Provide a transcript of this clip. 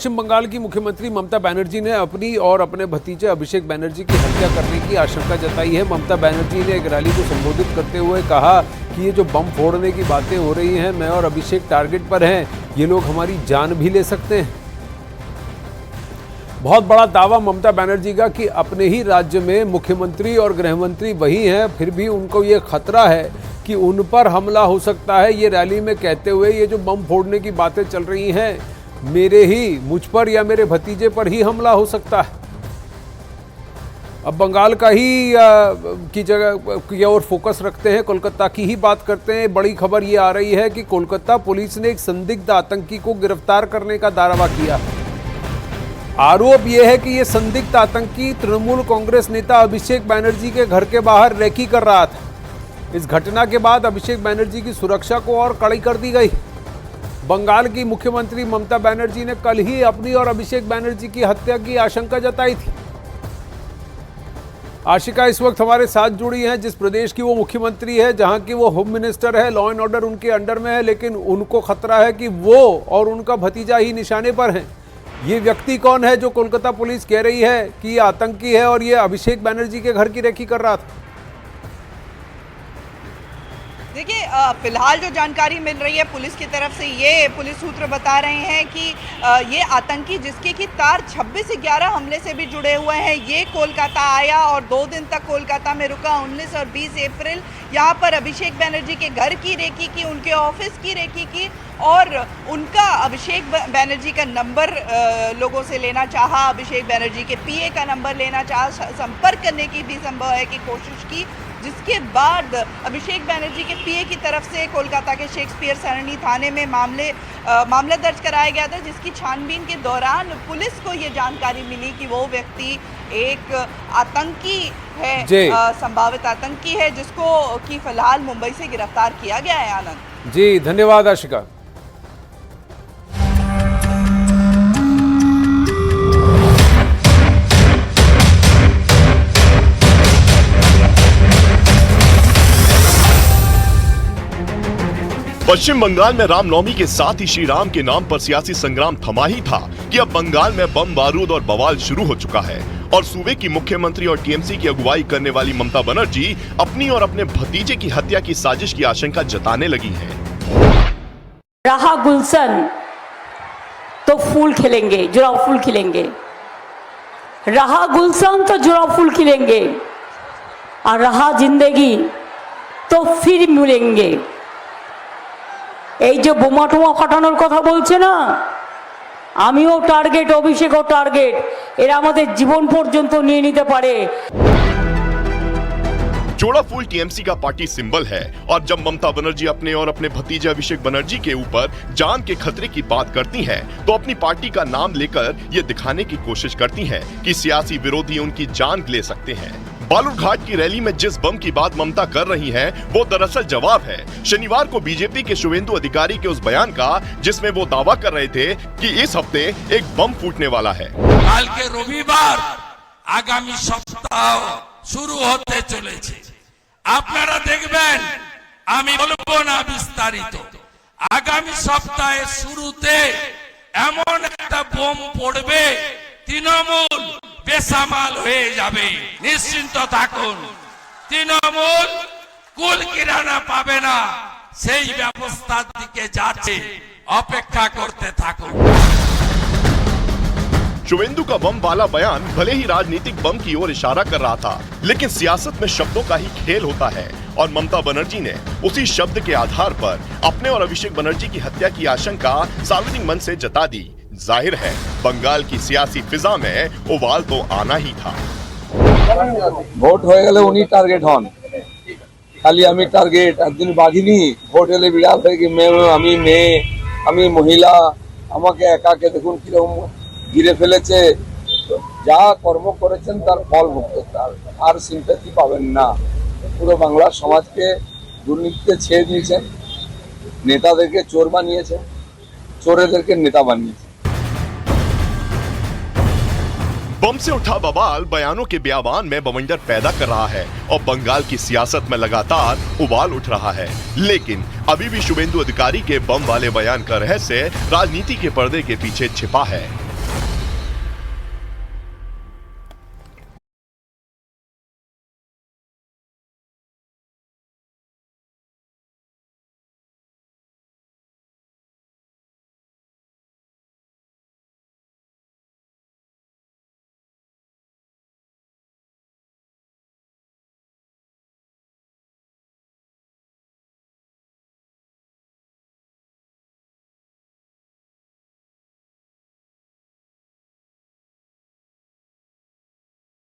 पश्चिम बंगाल की मुख्यमंत्री ममता बनर्जी ने अपनी और अपने भतीजे अभिषेक बनर्जी की हत्या करने की आशंका जताई है। ममता बनर्जी ने एक रैली को संबोधित करते हुए कहा कि ये जो बम फोड़ने की बातें हो रही हैं, मैं और अभिषेक टारगेट पर हैं, ये लोग हमारी जान भी ले सकते हैं। बहुत बड़ा दावा ममता बनर्जी का कि अपने ही राज्य में मुख्यमंत्री और गृहमंत्री वही हैं, फिर भी उनको ये खतरा है कि उन पर हमला हो सकता है। ये रैली में कहते हुए ये जो बम फोड़ने की बातें चल रही हैं, मेरे ही मुझ पर या मेरे भतीजे पर ही हमला हो सकता है। अब बंगाल का ही की जगह की ओर फोकस रखते हैं, कोलकाता की ही बात करते हैं। बड़ी खबर ये आ रही है कि कोलकाता पुलिस ने एक संदिग्ध आतंकी को गिरफ्तार करने का दावा किया। आरोप यह है कि यह संदिग्ध आतंकी तृणमूल कांग्रेस नेता अभिषेक बनर्जी के घर के बाहर रेकी कर रहा था। इस घटना के बाद अभिषेक बनर्जी की सुरक्षा को और कड़ी कर दी गई। बंगाल की मुख्यमंत्री ममता बनर्जी ने कल ही अपनी और अभिषेक बनर्जी की हत्या की आशंका जताई थी। आशिका इस वक्त हमारे साथ जुड़ी हैं, जिस प्रदेश की वो मुख्यमंत्री है, जहां की वो होम मिनिस्टर है, लॉ एंड ऑर्डर उनके अंडर में है, लेकिन उनको खतरा है कि वो और उनका भतीजा ही निशाने पर हैं। ये व्यक्ति कौन है जो कोलकाता पुलिस कह रही है कि ये आतंकी है और ये अभिषेक बनर्जी के घर की रेकी कर रहा था? देखिए, फिलहाल जो जानकारी मिल रही है पुलिस की तरफ से, ये पुलिस सूत्र बता रहे हैं कि ये आतंकी जिसके कि तार 26/11 हमले से भी जुड़े हुए हैं, ये कोलकाता आया और 2 दिन तक कोलकाता में रुका। 19 और 20 अप्रैल यहाँ पर अभिषेक बनर्जी के घर की रेकी की, उनके ऑफिस की रेकी की और उनका अभिषेक बनर्जी का नंबर लोगों से लेना चाहा, अभिषेक बनर्जी के पीए का नंबर लेना चाहा, संपर्क करने की भी संभव है कि कोशिश की, जिसके बाद अभिषेक बनर्जी के पीए की तरफ से कोलकाता के शेक्सपियर सरणी थाने में मामला दर्ज कराया गया था, जिसकी छानबीन के दौरान पुलिस को ये जानकारी मिली कि वो व्यक्ति एक आतंकी है, संभावित आतंकी है, जिसको कि फिलहाल मुंबई से गिरफ्तार किया गया है। आनंद जी, धन्यवाद आशिका। पश्चिम बंगाल में रामनवमी के साथ ही श्री राम के नाम पर सियासी संग्राम थमा ही था कि अब बंगाल में बम बारूद और बवाल शुरू हो चुका है और सूबे की मुख्यमंत्री और टीएमसी की अगुवाई करने वाली ममता बनर्जी अपनी और अपने भतीजे की हत्या की साजिश की आशंका जताने लगी हैं। रहा गुलशन तो फूल खिलेंगे, जुड़ाव फूल खिलेंगे। रहा गुलशन तो जुड़ाव फूल खिलेंगे और रहा जिंदगी तो फिर मिलेंगे। এই যে বোমা টোমা ফাটানোর কথা বলছে না, আমিও টার্গেট, অভিষেকও টার্গেট, এরা আমাদের জীবন পর্যন্ত নিয়ে নিতে পারে। जोड़ा फूल टीएमसी का पार्टी सिंबल है और जब ममता बनर्जी अपने और अपने भतीजे अभिषेक बनर्जी के ऊपर जान के खतरे की बात करती हैं, तो अपनी पार्टी का नाम लेकर ये दिखाने की कोशिश करती हैं कि सियासी विरोधी उनकी जान ले सकते हैं। बालूरघाट की रैली में जिस बम की बात ममता कर रही हैं, वो दरअसल जवाब है शनिवार को बीजेपी के शुवेंदु अधिकारी के उस बयान का, जिसमें वो दावा कर रहे थे कि इस हफ्ते एक बम फूटने वाला है। कल के रविवार आगामी सप्ताह शुरू होते चलेছে, আপনারা দেখবেন, আমি বলবো না বিস্তারিত। আগামী সপ্তাহের শুরুতে এমন একটা বোম পড়বে, তৃণমূল বেসামাল হয়ে যাবে। নিশ্চিন্ত থাকুন, তৃণমূল কুল কিরানা পাবে না, সেই ব্যবস্থার দিকে যাচ্ছে, অপেক্ষা করতে থাকুন। शुवेंदु का बम वाला बयान भले ही राजनीतिक बम की ओर इशारा कर रहा था, लेकिन सियासत में शब्दों का ही खेल होता है और ममता बनर्जी ने उसी शब्द के आधार पर अपने और अभिषेक बनर्जी की हत्या की आशंका सार्वजनिक मंच से जता दी। जाहिर है बंगाल की सियासी फिजा में उबाल तो आना ही था। ভোট হয়ে গেলে উনি টার্গেট হন, খালি আমি টার্গেট, একদিন বাঘিনী ভোট এলে বিড়াল হয়ে কি আমি মেয়ে, আমি মহিলা, আমাকে একাকে দেখুন কিরকম ঘিরে ফেলেছে। যা কর্ম করেছেন তার ফল ভোগ করতে হবে, আর সিম্প্যাথি পাবেন না। পুরো বাংলা সমাজকে দুর্নীতিতে ছেড়ে দিয়েছেন, নেতাদেরকে চোর বানিয়েছেন, চোরেদেরকে নেতা বানিয়েছেন। बम से उठा बवाल बयानों के बयाबान में बवंडर पैदा कर रहा है और बंगाल की सियासत में लगातार उबाल उठ रहा है। लेकिन अभी भी शुवेंदु अधिकारी के बम वाले बयान का रहस्य राजनीति के पर्दे के पीछे छिपा है।